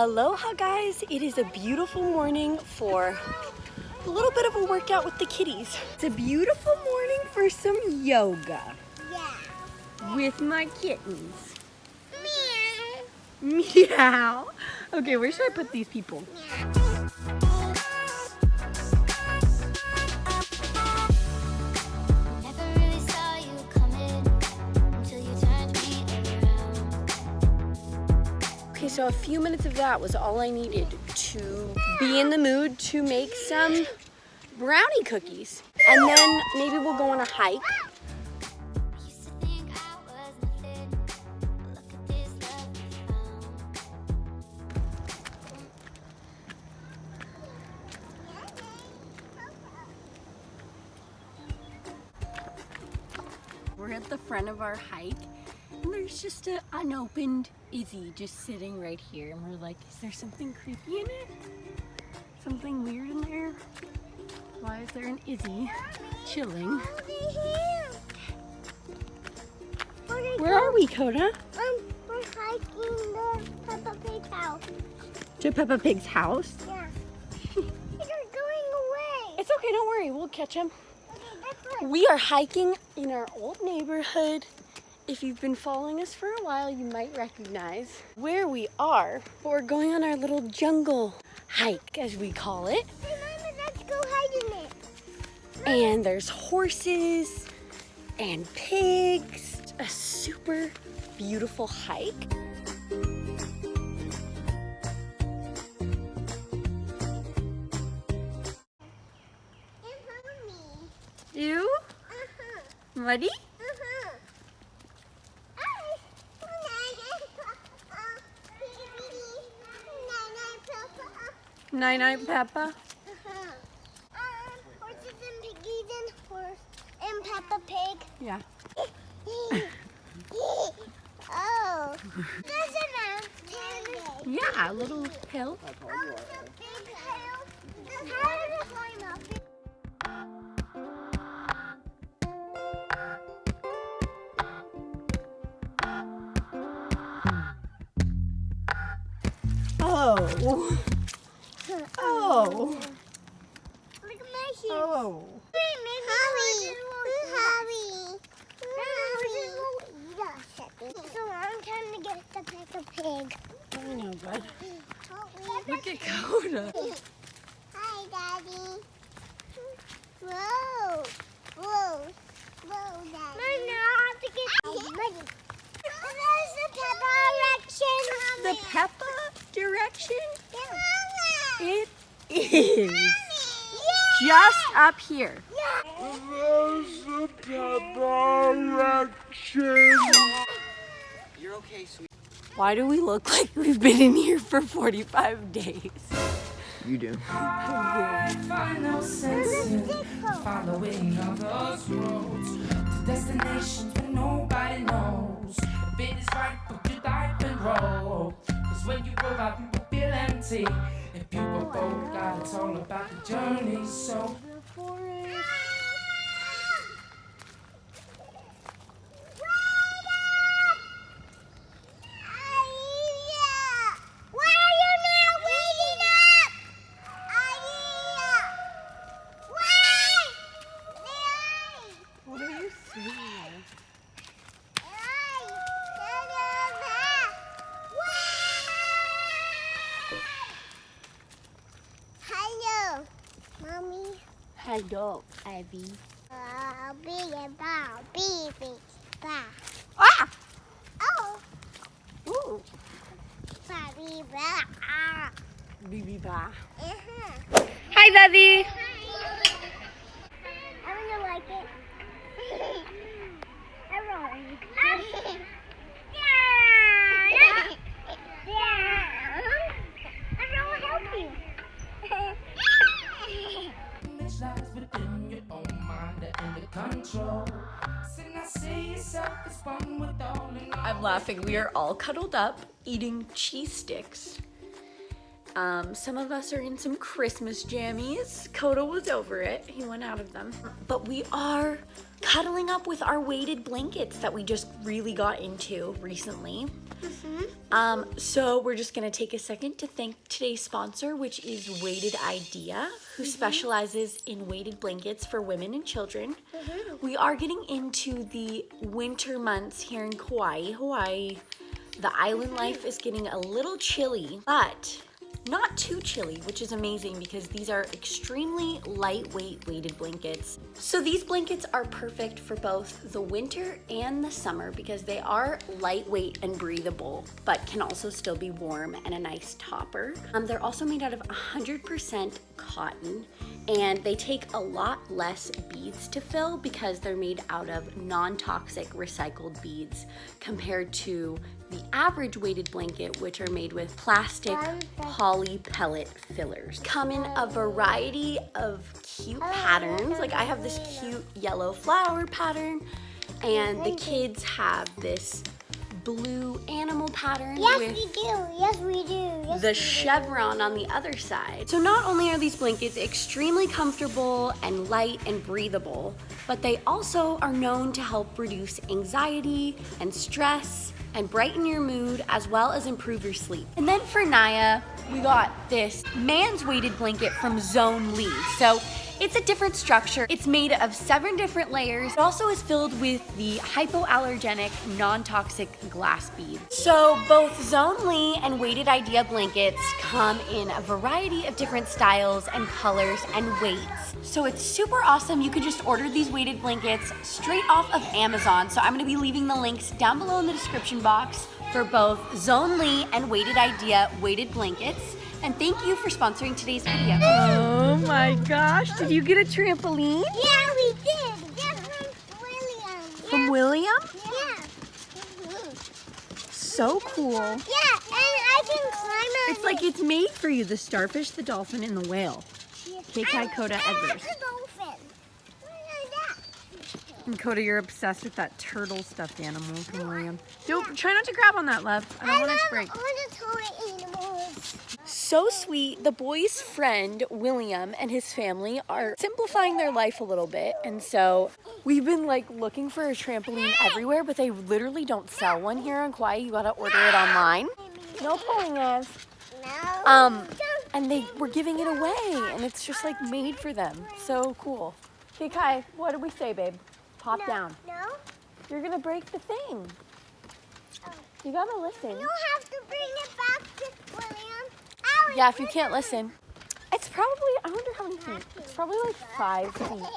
Aloha guys, it is a beautiful morning for a little bit of a workout with the kitties. It's a beautiful morning for some yoga. Yeah. With my kittens. Meow. Meow. Okay, where should I put these people? Okay, so a few minutes of that was all I needed to be in the mood to make some brownie cookies. And then maybe we'll go on a hike. We're at the front of our hike, and there's just an unopened Izzy just sitting right here. And we're like, is there something creepy in it? Something weird in there? Why is there an Izzy chilling? Where are we, Coda? We're hiking the Peppa Pig house. To Peppa Pig's house? Yeah. They're going away. It's okay, don't worry, we'll catch him. Okay, that's good. We are hiking in our old neighborhood. If you've been following us for a while, you might recognize where we are. But we're going on our little jungle hike, as we call it. Hey, Mama, let's go hide in it. And there's horses and pigs. A super beautiful hike. And Mommy. You? Uh-huh. Muddy? Uh-huh. Night-night, Peppa. Horses and piggies and Peppa Pig. Yeah. Oh, there's a mountain. Yeah, a little hill. Oh, it's a big hill. How did I climb up? Oh. Oh. Look at my shoes. Oh. Hurry. It's a long time to get the Peppa Pig. I know, bud. Look at Coda. Hi, Daddy. Whoa. Whoa, Daddy. Mom, now I have to get money. There's the Peppa direction. The Peppa direction? Yeah. It is Yeah. just up here. There's the Peppa direction. You're okay, sweet. Why do we look like we've been in here for 45 days? You do. Find no sense in following others' roads to destinations where nobody knows if it is right for you life and roll. Cause when you roll out, you will feel empty. If you were both God, it's all about the journey. So What are you saying? Hello, Mommy. Hello, Abby. Baby. Ah! Oh, Ooh. Baby. Bibi ba. Uh-huh. Hi, Daddy. Everyone like it? Everyone like it. Everyone help you. image lies within your own mind and the control. So now see yourself as one with all in all. I'm laughing. We are all cuddled up eating cheese sticks. Some of us are in some Christmas jammies. Koda was over it. He went out of them. But we are cuddling up with our weighted blankets that we just really got into recently. So we're just gonna take a second to thank today's sponsor, which is Weighted Idea, who specializes in weighted blankets for women and children. We are getting into the winter months here in Kauai, Hawaii. The island life is getting a little chilly, but not too chilly, which is amazing because these are extremely lightweight weighted blankets. So these blankets are perfect for both the winter and the summer because they are lightweight and breathable, but can also still be warm and a nice topper. They're also made out of 100% cotton, and they take a lot less beads to fill because they're made out of non-toxic recycled beads compared to the average weighted blanket, which are made with plastic poly pellet fillers. Come in a variety of cute patterns. Like I have this cute yellow flower pattern, and the kids have this blue animal pattern with the chevron on the other side. So not only are these blankets extremely comfortable and light and breathable, but they also are known to help reduce anxiety and stress and brighten your mood as well as improve your sleep. And then for Naya, we got this man's weighted blanket from Zonli. So it's a different structure. It's made of 7 different layers. It also is filled with the hypoallergenic, non-toxic glass beads. So both Zonli and Weighted Idea blankets come in a variety of different styles and colors and weights. So it's super awesome. You can just order these weighted blankets straight off of Amazon. So I'm gonna be leaving the links down below in the description box for both Zonli and Weighted Idea weighted blankets. And thank you for sponsoring today's video. Oh my gosh, did you get a trampoline? Yeah, we did. That's from William. From William? Yeah. So cool. Yeah, and I can climb on It's like it's made for you, the starfish, the dolphin, and the whale. K-Kai, Koda, Edgars. the dolphin. Look at that. And Koda, you're obsessed with that turtle stuffed animal from William. Try not to grab on that, love. I don't want it to break. I want to toy animals. So sweet. The boy's friend, William, and his family are simplifying their life a little bit. And so we've been like looking for a trampoline everywhere, but they literally don't sell one here in Kauai. You gotta order it online. No pulling us. No. And they were giving it away, and it's just like made for them. So cool. Okay, Kai, what did we say, babe? Pop down. No? You're gonna break the thing. You gotta listen. You have to bring it back to William. Yeah, if you can't listen. It's probably, I wonder how many feet. It's probably like 5 feet.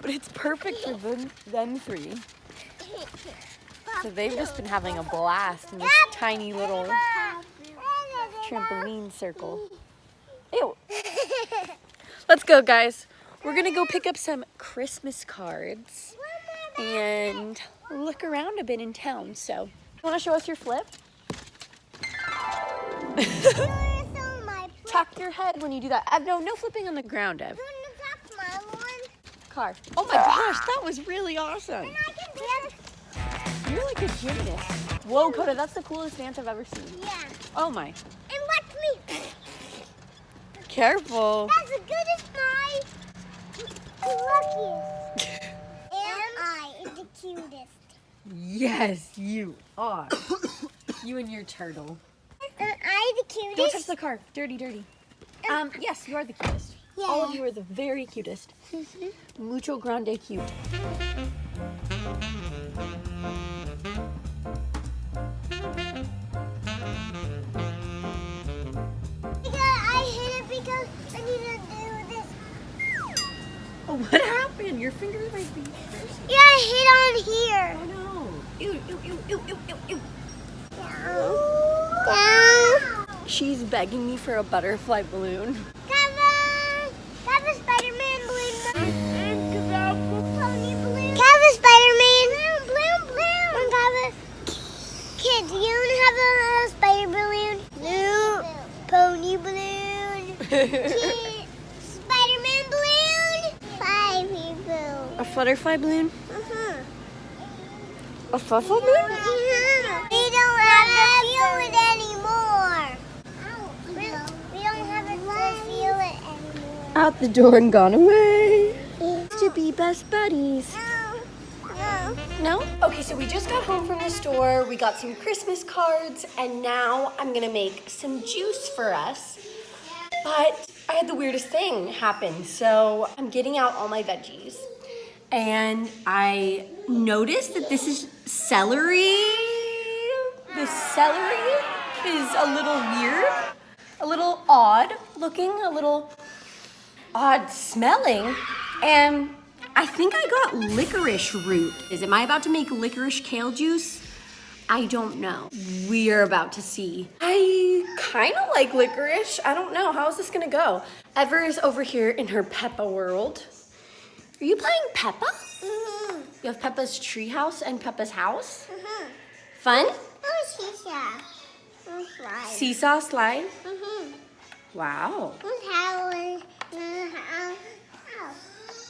But it's perfect for them 3. So they've just been having a blast in this tiny little trampoline circle. Ew. Let's go, guys. We're gonna go pick up some Christmas cards and look around a bit in town. So, you wanna show us your flip? Tuck your head when you do that. No flipping on the ground, Ev. Car. Oh my gosh, that was really awesome. You're like a gymnast. Whoa, Koda, that's the coolest dance I've ever seen. Yeah. Oh my. And watch me. Careful. That's as good as my luckiest. And I is the cutest. Yes, you are. You and your turtle. And I the cutest. Don't touch the car. Dirty, dirty. Yes, you are the cutest. Yeah. All of you are the very cutest. Mucho grande cute. I hit it because I need to do this. Oh, what happened? Your finger might be. Yeah, I hit on here. Oh no. Ew, ew, ew, ew, ew, ew, ew. Down. She's begging me for a butterfly balloon. Have a Spider-Man balloon. Pony balloon. Have a Spider-Man. Balloon, balloon. Have a kid. You don't have a spider balloon. Blue pony balloon. Kid. Spider-Man balloon. 5 people. A butterfly balloon? A butterfly balloon? We don't have to feel it anymore. out the door and gone away. To be best buddies. No? Okay, so we just got home from the store. We got some Christmas cards, and now I'm gonna make some juice for us. But I had the weirdest thing happen. So I'm getting out all my veggies, and I noticed that this is celery. The celery is a little weird, a little odd looking, a little odd smelling, and I think I got licorice root. Am I about to make licorice kale juice? I don't know. We are about to see. I kind of like licorice. I don't know. How is this gonna go? Ever is over here in her Peppa world. Are you playing Peppa? Mm-hmm. You have Peppa's treehouse and Peppa's house? Mm-hmm. Fun? Oh, seesaw. Slide. Seesaw slide? Mm-hmm. Wow.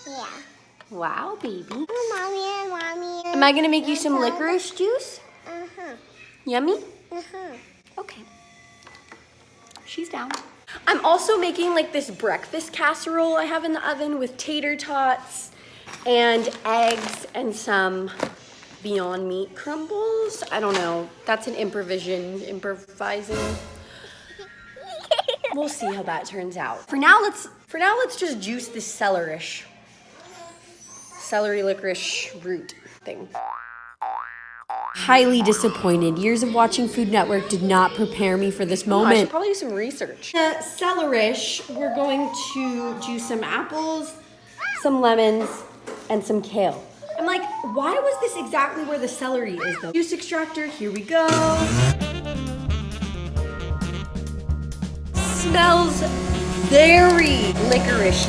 Yeah. Wow, baby. Mommy. Am I gonna make you some licorice juice? Uh-huh. Yummy? Uh-huh. Okay. She's down. I'm also making like this breakfast casserole I have in the oven with tater tots and eggs and some Beyond Meat crumbles. I don't know. That's an improvising. We'll see how that turns out. For now, let's just juice this celery licorice root thing. Highly disappointed. Years of watching Food Network did not prepare me for this moment. I should probably do some research. The celerish, we're going to juice some apples, some lemons, and some kale. I'm like, why was this exactly where the celery is though? Juice extractor, here we go. Smells very licorice.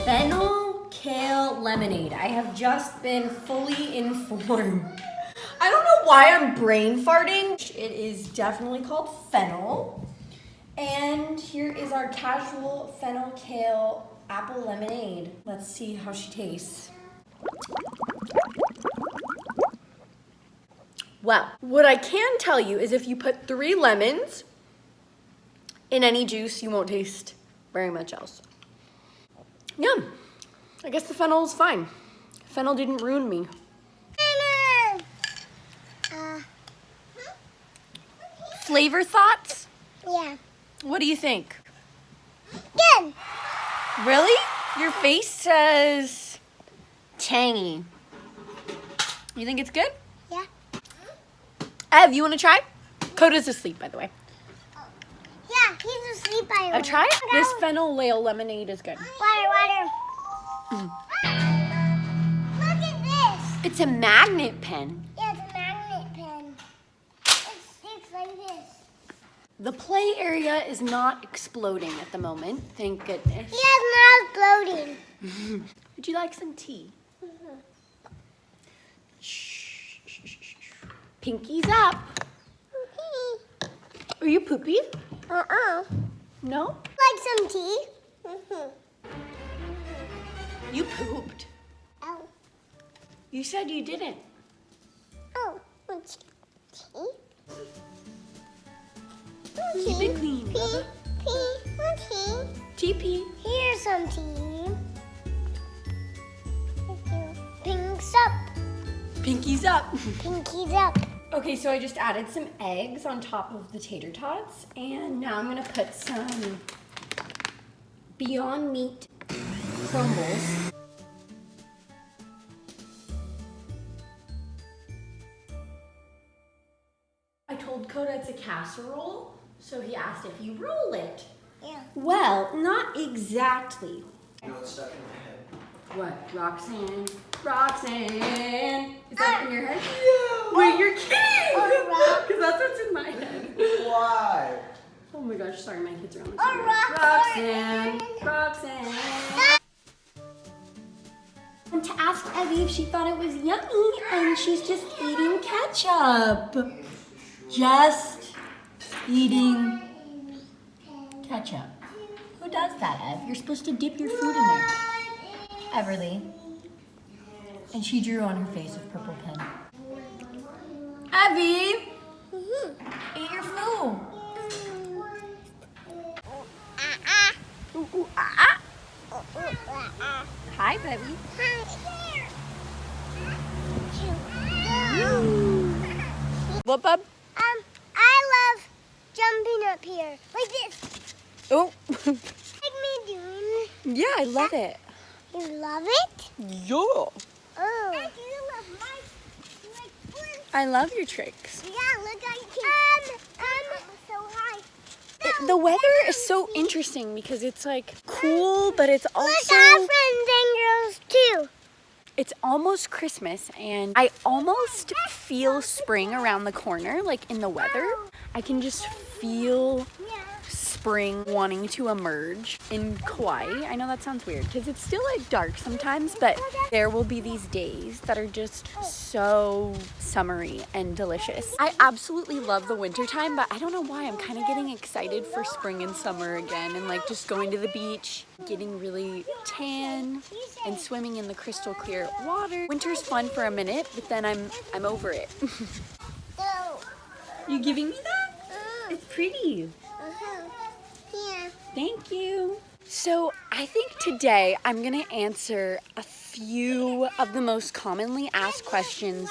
Fennel kale lemonade. I have just been fully informed. I don't know why I'm brain farting. It is definitely called fennel. And here is our casual fennel kale apple lemonade. Let's see how she tastes. Well, what I can tell you is if you put 3 lemons in any juice, you won't taste very much else. Yum. I guess the fennel is fine. Fennel didn't ruin me. Flavor thoughts? Yeah. What do you think? Good. Really? Your face says tangy. You think it's good? Yeah. Ev, you want to try? Coda's asleep, by the way. Yeah, he's asleep by I've tried. This fennel ale lemonade is good. Water. Look at this. It's a magnet pen. Yeah, it's a magnet pen. It sticks like this. The play area is not exploding at the moment. Thank goodness. Yeah, it's not exploding. Would you like some tea? Pinkies up. Are you poopy? No? Like some tea? You pooped. Oh. You said you didn't. Oh, what's tea? Keep it clean. Tea. TP. Here's some tea. Thank you. Pinks up. Pinkies up. Pinkies up. Okay, so I just added some eggs on top of the tater tots, and now I'm gonna put some Beyond Meat crumbles. I told Coda it's a casserole, so he asked if you roll it. Yeah. Well, not exactly. You know what's stuck in my head? What? Roxanne? Roxanne! Is that in your head? Yeah! Wait, you're kidding! Because that's what's in my head. Why? Oh my gosh, sorry, my kids are on the Oh, camera. Roxanne! And to ask Evie if she thought it was yummy, and she's just eating ketchup. Just eating ketchup. Who does that, Ev? You're supposed to dip your food in there. Everly. And she drew on her face with purple pen. Aviv. Eat your food. Ooh, ooh, ah, ah. Hi, baby. What, bub? I love jumping up here like this. Oh. Like me doing. Yeah, I love it. You love it? Yeah. Oh. I do love my I love your tricks. Yeah, look, I can. So high. The weather is so interesting because it's like cool, but it's also Look, our friends and girls too. it's almost Christmas, and I almost feel spring around the corner, like in the weather. I can just feel spring wanting to emerge in Kauai. I know that sounds weird because it's still like dark sometimes, but there will be these days that are just so summery and delicious. I absolutely love the winter time, but I don't know why I'm kind of getting excited for spring and summer again, and like just going to the beach, getting really tan and swimming in the crystal clear water. Winter's fun for a minute, but then I'm over it. You giving me that? It's pretty. Yeah. Thank you. So I think today I'm gonna answer a few of the most commonly asked questions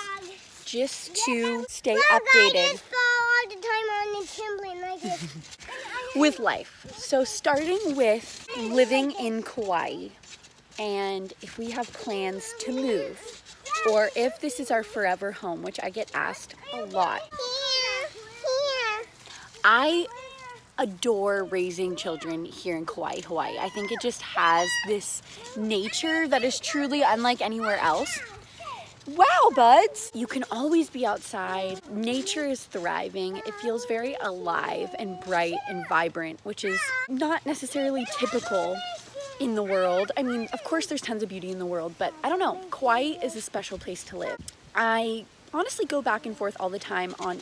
just to stay I updated just fall all the time on the trampoline like this. with life. So starting with living in Kauai, and if we have plans to move, or if this is our forever home, which I get asked a lot. Here. I adore raising children here in Kauai, Hawaii. I think it just has this nature that is truly unlike anywhere else. Wow, buds! You can always be outside. Nature is thriving. It feels very alive and bright and vibrant, which is not necessarily typical in the world. I mean, of course there's tons of beauty in the world, but I don't know. Kauai is a special place to live. I honestly go back and forth all the time on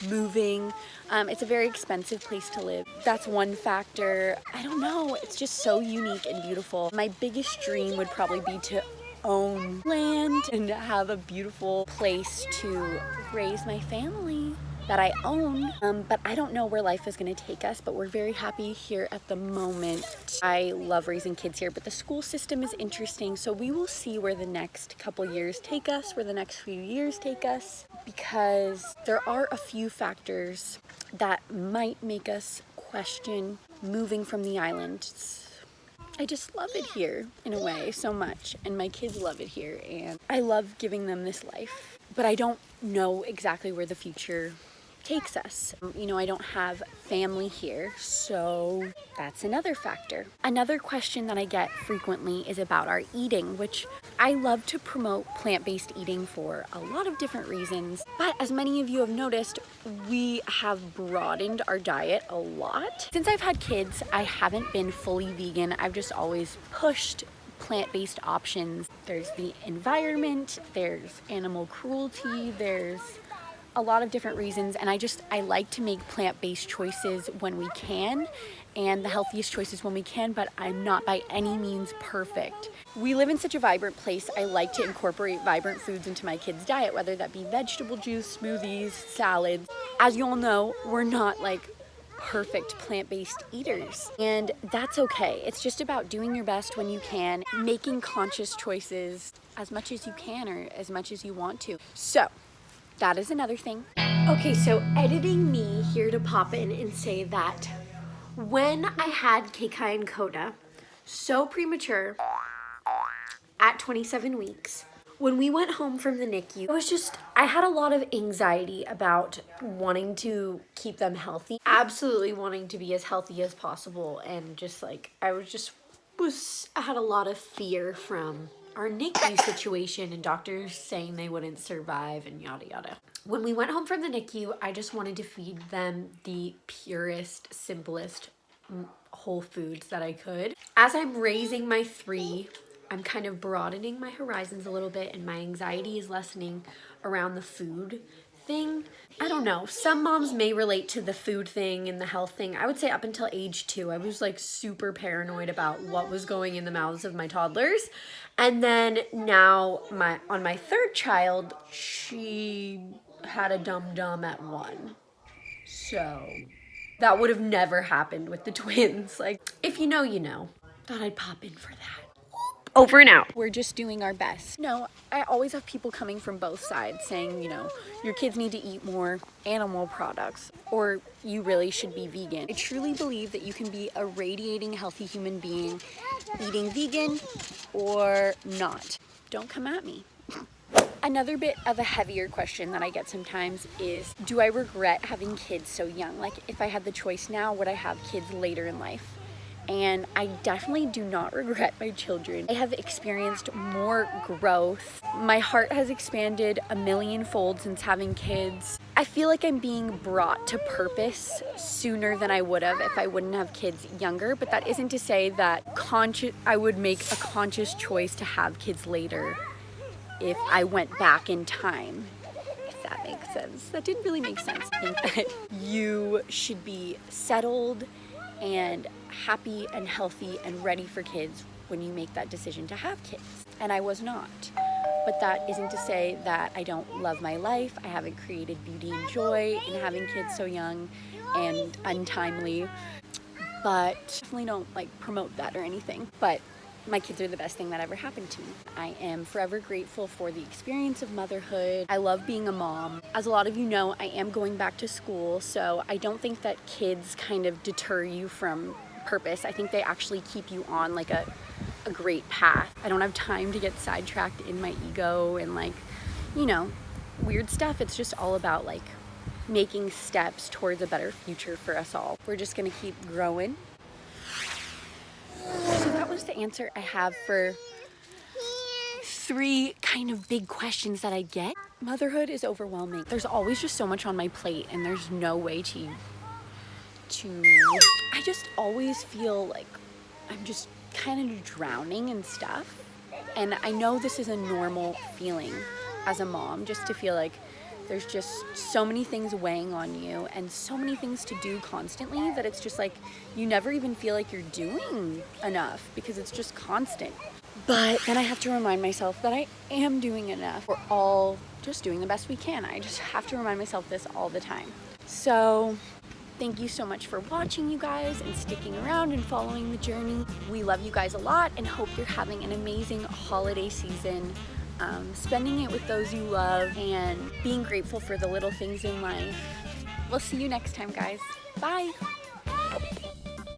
moving. It's a very expensive place to live. That's one factor. I don't know. It's just so unique and beautiful. My biggest dream would probably be to own land and have a beautiful place to raise my family that I own. But I don't know where life is going to take us, but we're very happy here at the moment. I love raising kids here, but the school system is interesting, so we will see where the next couple years take us, where the next few years take us, because there are a few factors that might make us question moving from the island. I just love it here in a way so much, and my kids love it here, and I love giving them this life, but I don't know exactly where the future takes us. You know, I don't have family here, so that's another factor. Another question that I get frequently is about our eating, which I love to promote plant-based eating for a lot of different reasons, but as many of you have noticed, we have broadened our diet a lot. Since I've had kids, I haven't been fully vegan. I've just always pushed plant-based options. There's the environment, there's animal cruelty, there's a lot of different reasons, and I like to make plant-based choices when we can and the healthiest choices when we can, but I'm not by any means perfect. We live in such a vibrant place. I like to incorporate vibrant foods into my kids' diet, whether that be vegetable juice, smoothies, salads. As you all know, we're not like perfect plant-based eaters, and that's okay. It's just about doing your best when you can, making conscious choices as much as you can or as much as you want to. So that is another thing. Okay, so editing me here to pop in and say that when I had Kekai and Coda, so premature, at 27 weeks, when we went home from the NICU, I had a lot of anxiety about wanting to keep them healthy, absolutely wanting to be as healthy as possible, and just like, I had a lot of fear from our NICU situation and doctors saying they wouldn't survive and yada yada. When we went home from the NICU, I just wanted to feed them the purest, simplest whole foods that I could. As I'm raising my 3, I'm kind of broadening my horizons a little bit, and my anxiety is lessening around the food thing. I don't know, some moms may relate to the food thing and the health thing. I would say up until age 2, I was like super paranoid about what was going in the mouths of my toddlers. And then now on my 3rd child, she had a dum-dum at 1. So that would have never happened with the twins. Like, if you know, you know. Thought I'd pop in for that. Over and out. We're just doing our best. No, I always have people coming from both sides saying, you know, your kids need to eat more animal products or you really should be vegan. I truly believe that you can be a radiating healthy human being eating vegan or not. Don't come at me. Another bit of a heavier question that I get sometimes is, do I regret having kids so young? Like, if I had the choice now, would I have kids later in life? And I definitely do not regret my children. I have experienced more growth. My heart has expanded 1,000,000-fold since having kids. I feel like I'm being brought to purpose sooner than I would have if I wouldn't have kids younger, but that isn't to say that I would make a conscious choice to have kids later if I went back in time. If that makes sense. That didn't really make sense. I think that you should be settled and happy and healthy and ready for kids when you make that decision to have kids. And I was not. But that isn't to say that I don't love my life. I haven't created beauty and joy in having kids so young and untimely. But definitely don't like promote that or anything. But my kids are the best thing that ever happened to me. I am forever grateful for the experience of motherhood. I love being a mom. As a lot of you know, I am going back to school, so I don't think that kids kind of deter you from purpose. I think they actually keep you on like a great path. I don't have time to get sidetracked in my ego and like, you know, weird stuff. It's just all about like making steps towards a better future for us all. We're just gonna keep growing. So that was the answer I have for 3 kind of big questions that I get. Motherhood is overwhelming. There's always just so much on my plate and there's no way to I just always feel like I'm just kind of drowning in stuff. And I know this is a normal feeling as a mom, just to feel like there's just so many things weighing on you and so many things to do constantly that it's just like you never even feel like you're doing enough because it's just constant. But then I have to remind myself that I am doing enough. We're all just doing the best we can. I just have to remind myself this all the time. So thank you so much for watching, you guys, and sticking around and following the journey. We love you guys a lot and hope you're having an amazing holiday season. Spending it with those you love and being grateful for the little things in life. We'll see you next time, guys. Bye.